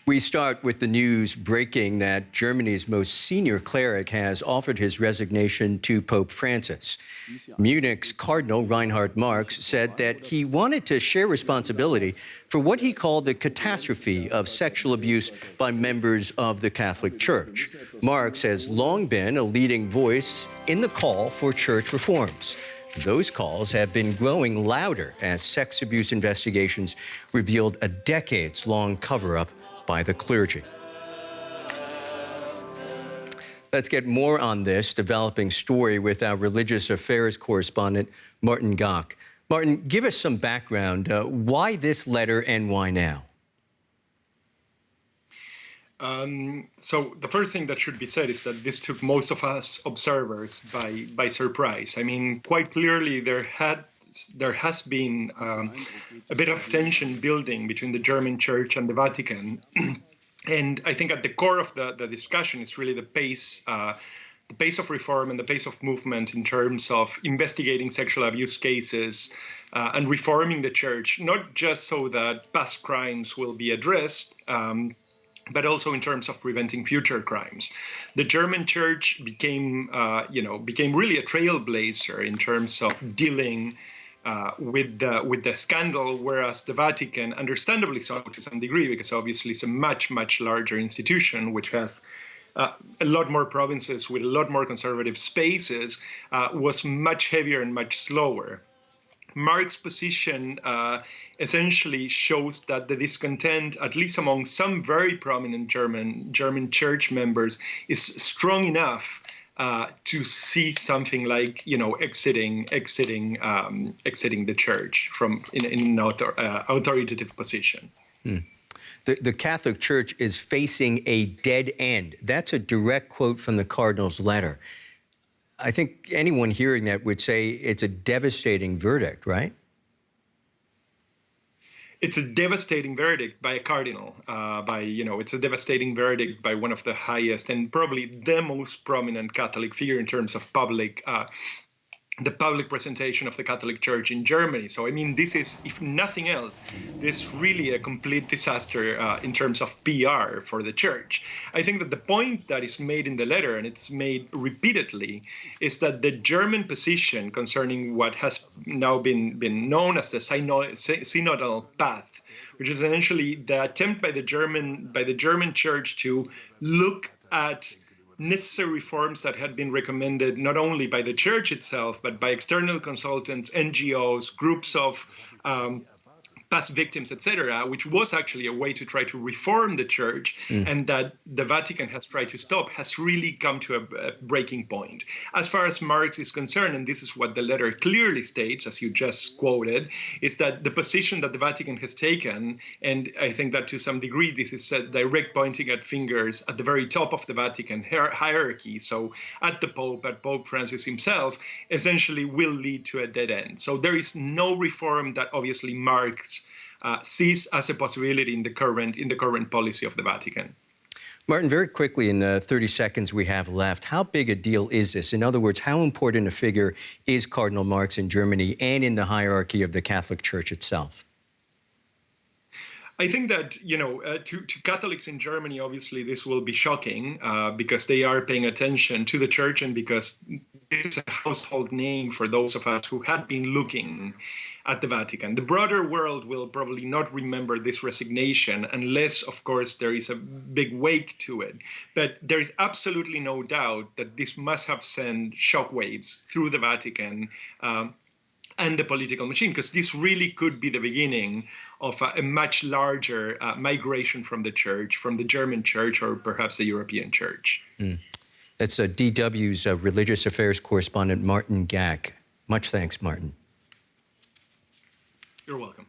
We start with the news breaking that Germany's most senior cleric has offered his resignation to Pope Francis. Munich's Cardinal Reinhard Marx said that he wanted to share responsibility for what he called the catastrophe of sexual abuse by members of the Catholic Church. Marx has long been a leading voice in the call for church reforms. Those calls have been growing louder as sex abuse investigations revealed a decades-long cover-up by the clergy. Let's get more on this developing story with our religious affairs correspondent, Martin Gach. Martin, give us some background. Why this letter and why now? So the first thing that should be said is that this took most of us observers by surprise. I mean, quite clearly there has been a bit of tension building between the German Church and the Vatican. And I think at the core of the discussion is really the pace of reform and the pace of movement in terms of investigating sexual abuse cases and reforming the Church, not just so that past crimes will be addressed, but also in terms of preventing future crimes. The German Church became really a trailblazer in terms of dealing with the scandal, whereas the Vatican, understandably so to some degree, because obviously it's a much, much larger institution, which has a lot more provinces with a lot more conservative spaces, was much heavier and much slower. Marx's position essentially shows that the discontent, at least among some very prominent German church members, is strong enough to see something like, exiting the church from in an authoritative position. The Catholic Church is facing a dead end. That's a direct quote from the Cardinal's letter. I think anyone hearing that would say it's a devastating verdict, right? It's a devastating verdict by a cardinal. It's a devastating verdict by one of the highest and probably the most prominent Catholic figure in terms of the public presentation of the Catholic Church in Germany. So, I mean, this is, if nothing else, this is really a complete disaster in terms of PR for the Church. I think that the point that is made in the letter, and it's made repeatedly, is that the German position concerning what has now been known as the synodal path, which is essentially the attempt by the German Church to look at necessary reforms that had been recommended not only by the Church itself, but by external consultants, NGOs, groups of past victims, etc., which was actually a way to try to reform the Church, and that the Vatican has tried to stop, has really come to a breaking point. As far as Marx is concerned, and this is what the letter clearly states, as you just quoted, is that the position that the Vatican has taken, and I think that to some degree this is a direct pointing at fingers at the very top of the Vatican hierarchy, so at the Pope, at Pope Francis himself, essentially will lead to a dead end. So there is no reform that obviously Marx sees as a possibility in the current policy of the Vatican. Martin, very quickly in the 30 seconds we have left, how big a deal is this? In other words, how important a figure is Cardinal Marx in Germany and in the hierarchy of the Catholic Church itself? I think that, to Catholics in Germany, obviously, this will be shocking because they are paying attention to the Church and because this is a household name for those of us who had been looking at the Vatican. The broader world will probably not remember this resignation unless, of course, there is a big wake to it. But there is absolutely no doubt that this must have sent shockwaves through the Vatican and the political machine, because this really could be the beginning of a much larger migration from the Church, from the German Church, or perhaps the European Church. That's DW's religious affairs correspondent, Martin Gach. Much thanks, Martin. You're welcome.